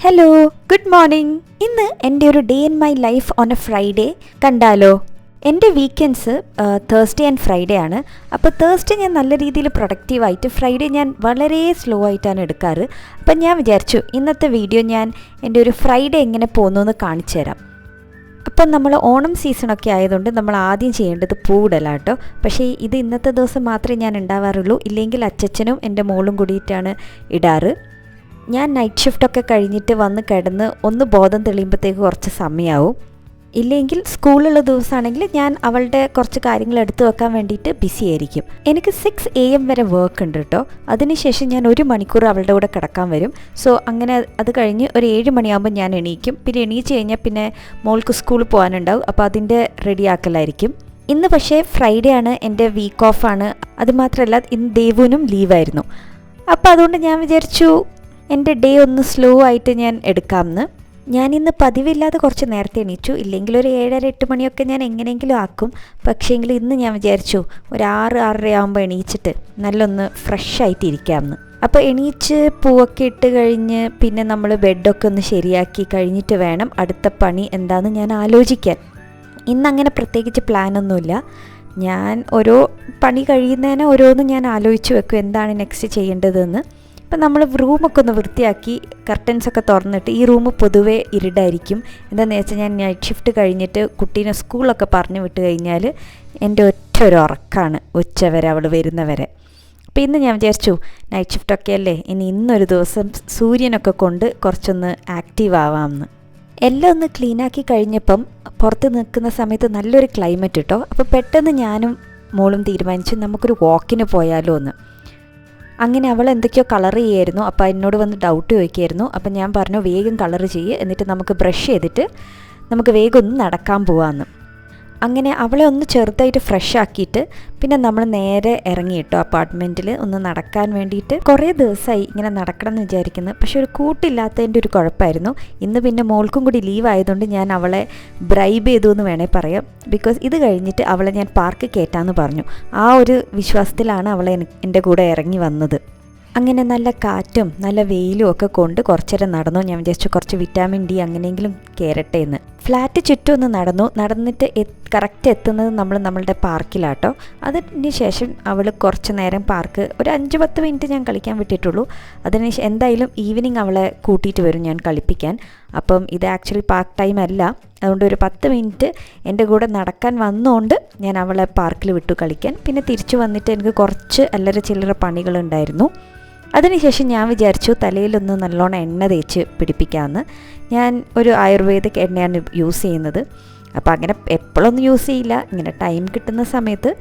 Hello, good morning. ഇന്ന് എൻ്റെ ഒരു day in my life on A Friday കണ്ടാലോ? എൻ്റെ വീക്കെൻഡ്സ് തേഴ്സ്ഡേ ആൻഡ് ഫ്രൈഡേ ആണ്. അപ്പോൾ തേഴ്സ്ഡേ ഞാൻ നല്ല രീതിയിൽ പ്രൊഡക്റ്റീവായിട്ട്, ഫ്രൈഡേ ഞാൻ വളരെ സ്ലോ ആയിട്ടാണ് എടുക്കാറ്. അപ്പം ഞാൻ വിചാരിച്ചു ഇന്നത്തെ വീഡിയോ ഞാൻ എൻ്റെ ഒരു ഫ്രൈഡേ എങ്ങനെ പോകുന്നു എന്ന് കാണിച്ചു തരാം. അപ്പം നമ്മൾ ഓണം സീസണൊക്കെ ആയതുകൊണ്ട് നമ്മൾ ആദ്യം ചെയ്യേണ്ടത് പൂവിടലാട്ടോ. പക്ഷേ ഇത് ഇന്നത്തെ ദിവസം മാത്രമേ ഞാൻ ഉണ്ടാവാറുള്ളൂ, ഇല്ലെങ്കിൽ അച്ചച്ചനും എൻ്റെ മോളും കൂടിയിട്ടാണ് ഇടാറ്. ഞാൻ നൈറ്റ് ഷിഫ്റ്റൊക്കെ കഴിഞ്ഞിട്ട് വന്ന് കിടന്ന് ഒന്ന് ബോധം തെളിയുമ്പോഴത്തേക്ക് കുറച്ച് സമയമാവും. ഇല്ലെങ്കിൽ സ്കൂളുള്ള ദിവസമാണെങ്കിൽ ഞാൻ അവളുടെ കുറച്ച് കാര്യങ്ങൾ എടുത്തു വെക്കാൻ വേണ്ടിയിട്ട് ബിസി ആയിരിക്കും. എനിക്ക് 6 AM വരെ വർക്ക് ഉണ്ട് കേട്ടോ. അതിനുശേഷം ഞാൻ 1 മണിക്കൂർ അവളുടെ കൂടെ കിടക്കാൻ വരും. സോ അങ്ങനെ അത് കഴിഞ്ഞ് ഒരു 7 മണിയാകുമ്പോൾ ഞാൻ എണീക്കും. പിന്നെ എണീച്ച് കഴിഞ്ഞാൽ പിന്നെ മോൾക്ക് സ്കൂളിൽ പോകാനുണ്ടാവും. അപ്പോൾ അതിൻ്റെ റെഡിയാക്കലായിരിക്കും. ഇന്ന് പക്ഷേ ഫ്രൈഡേ ആണ്, എൻ്റെ വീക്ക് ഓഫാണ്. അതുമാത്രമല്ല ഇന്ന് ദേവുവിനും ലീവായിരുന്നു. അപ്പോൾ അതുകൊണ്ട് ഞാൻ വിചാരിച്ചു എൻ്റെ ഡേ ഒന്ന് സ്ലോ ആയിട്ട് ഞാൻ എടുക്കാമെന്ന്. ഞാനിന്ന് പതിവില്ലാതെ കുറച്ച് നേരത്തെ എണീച്ചു. ഇല്ലെങ്കിൽ ഒരു 7:30-8 മണിയൊക്കെ ഞാൻ എങ്ങനെയെങ്കിലും ആക്കും. പക്ഷേങ്കിൽ ഇന്ന് ഞാൻ വിചാരിച്ചു ഒരു 6-6:30 ആകുമ്പോൾ എണീച്ചിട്ട് നല്ലൊന്ന് ഫ്രഷ് ആയിട്ട് ഇരിക്കാമെന്ന്. അപ്പോൾ എണീച്ച് പൂവൊക്കെ ഇട്ട് കഴിഞ്ഞ് പിന്നെ നമ്മൾ ബെഡൊക്കെ ഒന്ന് ശരിയാക്കി കഴിഞ്ഞിട്ട് വേണം അടുത്ത പണി എന്താണെന്ന് ഞാൻ ആലോചിക്കാൻ. ഇന്നങ്ങനെ പ്രത്യേകിച്ച് പ്ലാനൊന്നുമില്ല. ഞാൻ ഓരോ പണി കഴിയുന്നതിന് ഓരോന്നും ഞാൻ ആലോചിച്ച് വെക്കും എന്താണ് നെക്സ്റ്റ് ചെയ്യേണ്ടതെന്ന്. അപ്പം നമ്മൾ റൂമൊക്കെ ഒന്ന് വൃത്തിയാക്കി കർട്ടൻസൊക്കെ തുറന്നിട്ട്, ഈ റൂം പൊതുവേ ഇരുടായിരിക്കും. എന്താണെന്ന് വെച്ചാൽ ഞാൻ നൈറ്റ് ഷിഫ്റ്റ് കഴിഞ്ഞിട്ട് കുട്ടീനെ സ്കൂളൊക്കെ പറഞ്ഞു വിട്ട് കഴിഞ്ഞാൽ എൻ്റെ ഒറ്റ ഒരു ഉറക്കമാണ് ഉച്ചവരെ അവൾ വരുന്നവരെ. അപ്പോൾ ഇന്ന് ഞാൻ വിചാരിച്ചു നൈറ്റ് ഷിഫ്റ്റൊക്കെ അല്ലേ, ഇന്നൊരു ദിവസം സൂര്യനൊക്കെ കൊണ്ട് കുറച്ചൊന്ന് ആക്റ്റീവ് ആവാമെന്ന്. എല്ലാം ഒന്ന് ക്ലീനാക്കി കഴിഞ്ഞപ്പം പുറത്ത് നിൽക്കുന്ന സമയത്ത് നല്ലൊരു ക്ലൈമറ്റ് കേട്ടോ. അപ്പോൾ പെട്ടെന്ന് ഞാനും മോളും തീരുമാനിച്ചു നമുക്കൊരു വാക്കിന് പോയാലോ എന്ന്. അങ്ങനെ അവൾ എന്തൊക്കെയോ കളർ ചെയ്യായിരുന്നു. അപ്പോൾ എന്നോട് വന്ന് ഡൗട്ട് ചോദിക്കുമായിരുന്നു. അപ്പം ഞാൻ പറഞ്ഞു വേഗം കളർ ചെയ്യ്, എന്നിട്ട് നമുക്ക് ബ്രഷ് ചെയ്തിട്ട് നമുക്ക് വേഗം ഒന്ന് നടക്കാൻ പോവാമെന്ന്. അങ്ങനെ അവളെ ഒന്ന് ചെറുതായിട്ട് ഫ്രഷ് ആക്കിയിട്ട് പിന്നെ നമ്മൾ നേരെ ഇറങ്ങിയിട്ടോ അപ്പാർട്ട്മെൻറ്റിൽ ഒന്ന് നടക്കാൻ വേണ്ടിയിട്ട്. കുറേ ദിവസമായി ഇങ്ങനെ നടക്കണം എന്ന് വിചാരിക്കുന്നത്, പക്ഷെ ഒരു കൂട്ടില്ലാത്തതിൻ്റെ ഒരു കുഴപ്പമായിരുന്നു. ഇന്ന് പിന്നെ മോൾക്കും കൂടി ലീവ് ആയതുകൊണ്ട് ഞാൻ അവളെ ബ്രൈബ് ചെയ്തു എന്ന് വേണേൽ പറയാം. ബിക്കോസ് ഇത് കഴിഞ്ഞിട്ട് അവളെ ഞാൻ പാർക്ക് കയറ്റാമെന്ന് പറഞ്ഞു. ആ ഒരു വിശ്വാസത്തിലാണ് അവളെ എൻ്റെ കൂടെ ഇറങ്ങി വന്നത്. അങ്ങനെ നല്ല കാറ്റും നല്ല വെയിലും ഒക്കെ കൊണ്ട് കുറച്ചേരം നടന്നു. ഞാൻ വിചാരിച്ചു കുറച്ച് വിറ്റാമിൻ ഡി അങ്ങനെയെങ്കിലും കയറട്ടെ എന്ന്. ഫ്ലാറ്റ് ചുറ്റും ഒന്ന് നടന്നിട്ട് കറക്റ്റ് എത്തുന്നത് നമ്മളുടെ പാർക്കിലാട്ടോ. അതിന് ശേഷം അവൾ കുറച്ച് നേരം പാർക്ക് ഒരു 5-10 മിനിറ്റ് ഞാൻ കളിക്കാൻ വിട്ടിട്ടുള്ളൂ. അതിന് എന്തായാലും ഈവനിങ് അവളെ കൂട്ടിയിട്ട് വരും ഞാൻ കളിപ്പിക്കാൻ. അപ്പം ഇത് ആക്ച്വലി പാർക്ക് ടൈം അല്ല, അതുകൊണ്ട് ഒരു 10 മിനിറ്റ് എൻ്റെ കൂടെ നടക്കാൻ വന്നുകൊണ്ട് ഞാൻ അവളെ പാർക്കിൽ വിട്ടു കളിക്കാൻ. പിന്നെ തിരിച്ചു വന്നിട്ട് എനിക്ക് കുറച്ച് അല്ലറ ചില്ലറ പണികളുണ്ടായിരുന്നു. അതിനുശേഷം ഞാൻ വിചാരിച്ചു തലയിലൊന്ന് നല്ലോണം എണ്ണ തേച്ച് പിടിപ്പിക്കാമെന്ന്. ഞാൻ ഒരു ആയുർവേദിക് എണ്ണയാണ് യൂസ് ചെയ്യുന്നത്. അപ്പോൾ അങ്ങനെ എപ്പോഴൊന്നും യൂസ് ചെയ്യില്ല, ഇങ്ങനെ ടൈം കിട്ടുന്ന സമയത്ത്.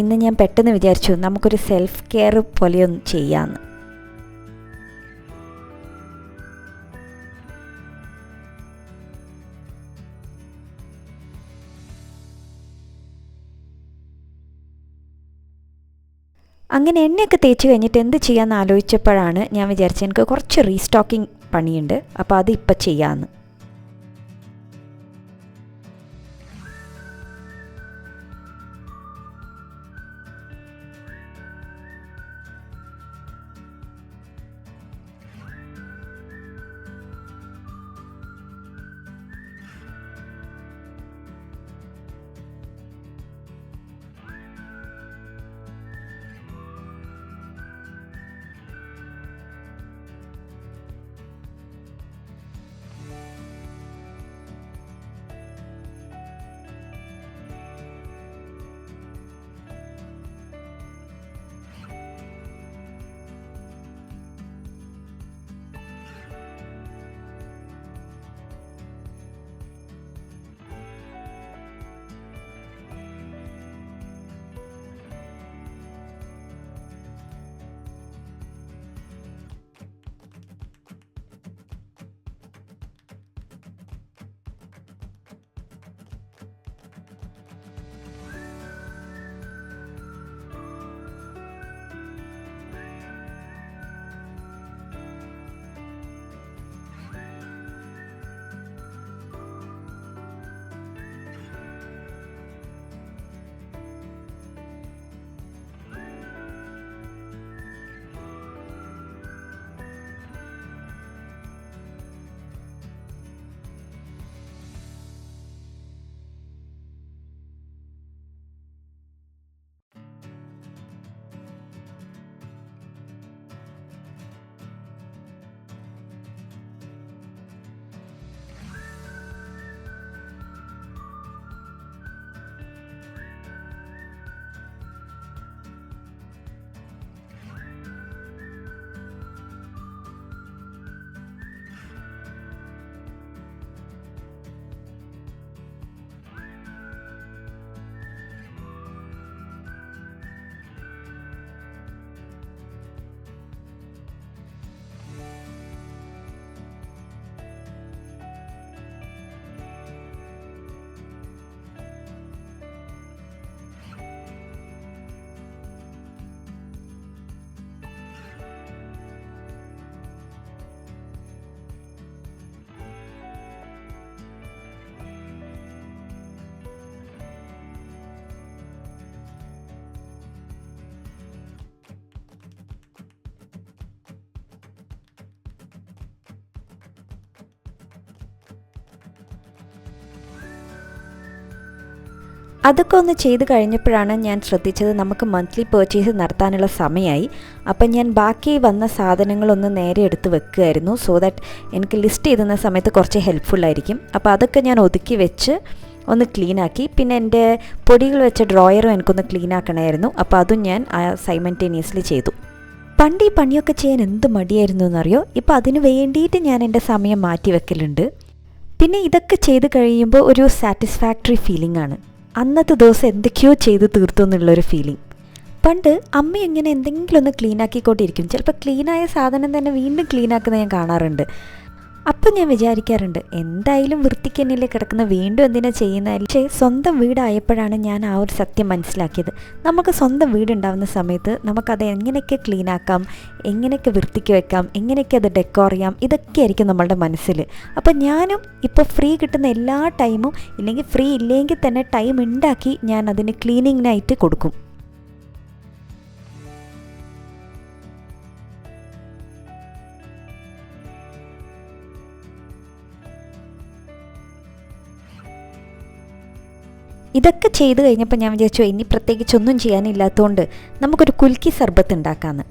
ഇന്ന് ഞാൻ പെട്ടെന്ന് വിചാരിച്ചു നമുക്കൊരു സെൽഫ് കെയർ പോലെയൊന്ന് ചെയ്യാമെന്ന്. അങ്ങനെ എണ്ണയൊക്കെ തേച്ച് കഴിഞ്ഞിട്ട് എന്ത് ചെയ്യാമെന്ന് ആലോചിച്ചപ്പോഴാണ് ഞാൻ വിചാരിച്ചത് എനിക്ക് കുറച്ച് റീസ്റ്റോക്കിംഗ് പണിയുണ്ട്, അപ്പോൾ അത് ഇപ്പം ചെയ്യാമെന്ന്. അതൊക്കെ ഒന്ന് ചെയ്ത് കഴിഞ്ഞപ്പോഴാണ് ഞാൻ ശ്രദ്ധിച്ചത് നമുക്ക് മന്ത്ലി പർച്ചേസ് നടത്താനുള്ള സമയമായി. അപ്പം ഞാൻ ബാക്കി വന്ന സാധനങ്ങളൊന്ന് നേരെ എടുത്ത് വെക്കുമായിരുന്നു, സോ ദാറ്റ് എനിക്ക് ലിസ്റ്റ് ചെയ്തുന്ന സമയത്ത് കുറച്ച് ഹെൽപ്ഫുള്ളായിരിക്കും. അപ്പോൾ അതൊക്കെ ഞാൻ ഒതുക്കി വെച്ച് ഒന്ന് ക്ലീനാക്കി. പിന്നെ എൻ്റെ പൊടികൾ വെച്ച ഡ്രോയറും എനിക്കൊന്ന് ക്ലീൻ ആക്കണമായിരുന്നു, അപ്പോൾ അതും ഞാൻ സൈമൾട്ടേനിയസ്ലി ചെയ്തു. പണ്ട് ഈ പണിയൊക്കെ ചെയ്യാൻ എന്ത് മടിയായിരുന്നു എന്നറിയോ. ഇപ്പോൾ അതിന് വേണ്ടിയിട്ട് ഞാൻ എൻ്റെ സമയം മാറ്റി വെക്കലുണ്ട്. പിന്നെ ഇതൊക്കെ ചെയ്ത് കഴിയുമ്പോൾ ഒരു സാറ്റിസ്ഫാക്ടറി ഫീലിംഗ് ആണ്. അന്നത്തെ ദിവസം എന്തൊക്കെയോ ചെയ്ത് തീർത്തു എന്നുള്ളൊരു ഫീലിംഗ്. പണ്ട് അമ്മ ഇങ്ങനെ എന്തെങ്കിലും ഒന്ന് ക്ലീൻ ആക്കിക്കൊണ്ടിരിക്കും. ചിലപ്പോൾ ക്ലീനായ സാധനം തന്നെ വീണ്ടും ക്ലീൻ ആക്കുന്നത് ഞാൻ കാണാറുണ്ട്. അപ്പം ഞാൻ വിചാരിക്കാറുണ്ട്, എന്തായാലും വൃത്തിക്ക് തന്നെയല്ലേ കിടക്കുന്ന, വീണ്ടും എന്തിനാ ചെയ്യുന്നത്. പക്ഷേ സ്വന്തം വീടായപ്പോഴാണ് ഞാൻ ആ ഒരു സത്യം മനസ്സിലാക്കിയത്. നമുക്ക് സ്വന്തം വീടുണ്ടാകുന്ന സമയത്ത് നമുക്കത് എങ്ങനെയൊക്കെ ക്ലീൻ ആക്കാം, എങ്ങനെയൊക്കെ വൃത്തിക്ക് വെക്കാം, എങ്ങനെയൊക്കെ അത് ഡെക്കോർ ചെയ്യാം, ഇതൊക്കെ ആയിരിക്കും നമ്മളുടെ മനസ്സിൽ. അപ്പം ഞാനും ഇപ്പോൾ ഫ്രീ കിട്ടുന്ന എല്ലാ ടൈമും, ഇല്ലെങ്കിൽ ഫ്രീ ഇല്ലെങ്കിൽ തന്നെ ടൈം ഉണ്ടാക്കി ഞാൻ അതിന് ക്ലീനിങ്ങിനായിട്ട് കൊടുക്കും. ഇതൊക്കെ ചെയ്ത് കഴിഞ്ഞപ്പോൾ ഞാൻ വിചാരിച്ചു ഇനി പ്രത്യേകിച്ചൊന്നും ചെയ്യാനില്ലാത്തതുകൊണ്ട് നമുക്കൊരു കുൽക്കി സർബത്ത് ഉണ്ടാക്കാമെന്ന്.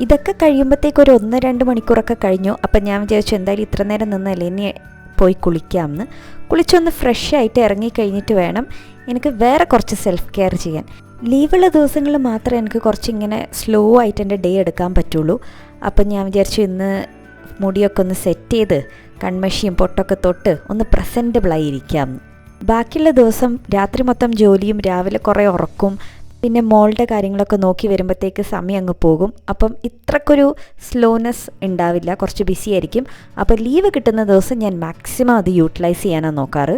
ഇതൊക്കെ കഴിയുമ്പോഴത്തേക്ക് ഒരു 1-2 മണിക്കൂറൊക്കെ കഴിഞ്ഞു. അപ്പം ഞാൻ വിചാരിച്ചു എന്തായാലും ഇത്ര നേരം നിന്നല്ലേ, ഇനി പോയി കുളിക്കാമെന്ന്. കുളിച്ചൊന്ന് ഫ്രഷ് ആയിട്ട് ഇറങ്ങിക്കഴിഞ്ഞിട്ട് വേണം എനിക്ക് വേറെ കുറച്ച് സെൽഫ് കെയർ ചെയ്യാൻ. ലീവുള്ള ദിവസങ്ങളിൽ മാത്രമേ എനിക്ക് കുറച്ചിങ്ങനെ സ്ലോ ആയിട്ട് എൻ്റെ ഡേ എടുക്കാൻ പറ്റുള്ളൂ. അപ്പം ഞാൻ വിചാരിച്ചു ഇന്ന് മുടിയൊക്കെ ഒന്ന് സെറ്റ് ചെയ്ത് കൺമഷിയും പൊട്ടൊക്കെ തൊട്ട് ഒന്ന് പ്രസൻറ്റബിളായിരിക്കാമെന്ന്. ബാക്കിയുള്ള ദിവസം രാത്രി മൊത്തം ജോലിയും രാവിലെ കുറേ ഉറക്കും, പിന്നെ മോളുടെ കാര്യങ്ങളൊക്കെ നോക്കി വരുമ്പോഴത്തേക്ക് സമയം അങ്ങ് പോകും. അപ്പം ഇത്രക്കൊരു സ്ലോനെസ് ഉണ്ടാവില്ല, കുറച്ച് ബിസി ആയിരിക്കും. അപ്പോൾ ലീവ് കിട്ടുന്ന ദിവസം ഞാൻ മാക്സിമം അത് യൂട്ടിലൈസ് ചെയ്യാനാണ് നോക്കാറ്.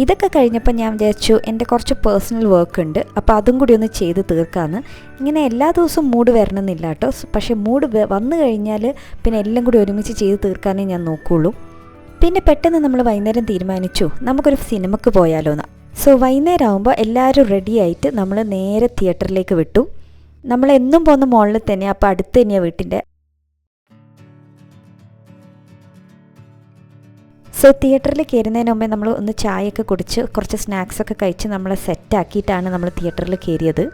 ഇതൊക്കെ കഴിഞ്ഞപ്പോൾ ഞാൻ വിചാരിച്ചു എൻ്റെ കുറച്ച് പേഴ്സണൽ വർക്ക് ഉണ്ട്, അപ്പോൾ അതും കൂടി ഒന്ന് ചെയ്ത് തീർക്കാമെന്ന്. ഇങ്ങനെ എല്ലാ ദിവസവും മൂഡ് വരണമെന്നില്ല കേട്ടോ, പക്ഷേ മൂഡ് വന്നു കഴിഞ്ഞാൽ പിന്നെ എല്ലാം കൂടി ഒരുമിച്ച് ചെയ്ത് തീർക്കാനേ ഞാൻ നോക്കുകയുള്ളൂ. പിന്നെ പെട്ടെന്ന് നമ്മൾ വൈകുന്നേരം തീരുമാനിച്ചു നമുക്കൊരു സിനിമയ്ക്ക് പോയാലോ എന്ന്. സോ വൈകുന്നേരം ആകുമ്പോൾ എല്ലാവരും റെഡിയായിട്ട് നമ്മൾ നേരെ തിയേറ്ററിലേക്ക് വിട്ടു. നമ്മളെന്നും പോകുന്ന മോളിൽ തന്നെ, അപ്പോൾ അടുത്ത് തന്നെയാണ് വീട്ടിൻ്റെ. സോ തിയേറ്ററിൽ കയറുന്നതിന് മുമ്പേ നമ്മൾ ഒന്ന് ചായയൊക്കെ കുടിച്ച് കുറച്ച് സ്നാക്സൊക്കെ കഴിച്ച് നമ്മളെ സെറ്റാക്കിയിട്ടാണ് നമ്മൾ തിയേറ്ററിൽ കയറിയത്.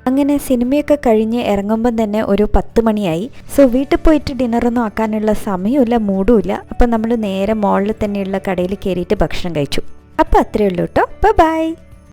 അങ്ങനെ സിനിമയൊക്കെ കഴിഞ്ഞ് ഇറങ്ങുമ്പം തന്നെ ഒരു 10 മണിയായി. സോ വീട്ടിൽ പോയിട്ട് ഡിന്നറൊന്നും ആക്കാനുള്ള സമയമില്ല, മൂഡുമില്ല. അപ്പം നമ്മൾ നേരെ മോളിൽ തന്നെയുള്ള കടയിൽ കയറിയിട്ട് ഭക്ഷണം കഴിച്ചു. അപ്പോൾ അത്രയേ ഉള്ളൂ കേട്ടോ. ബൈ.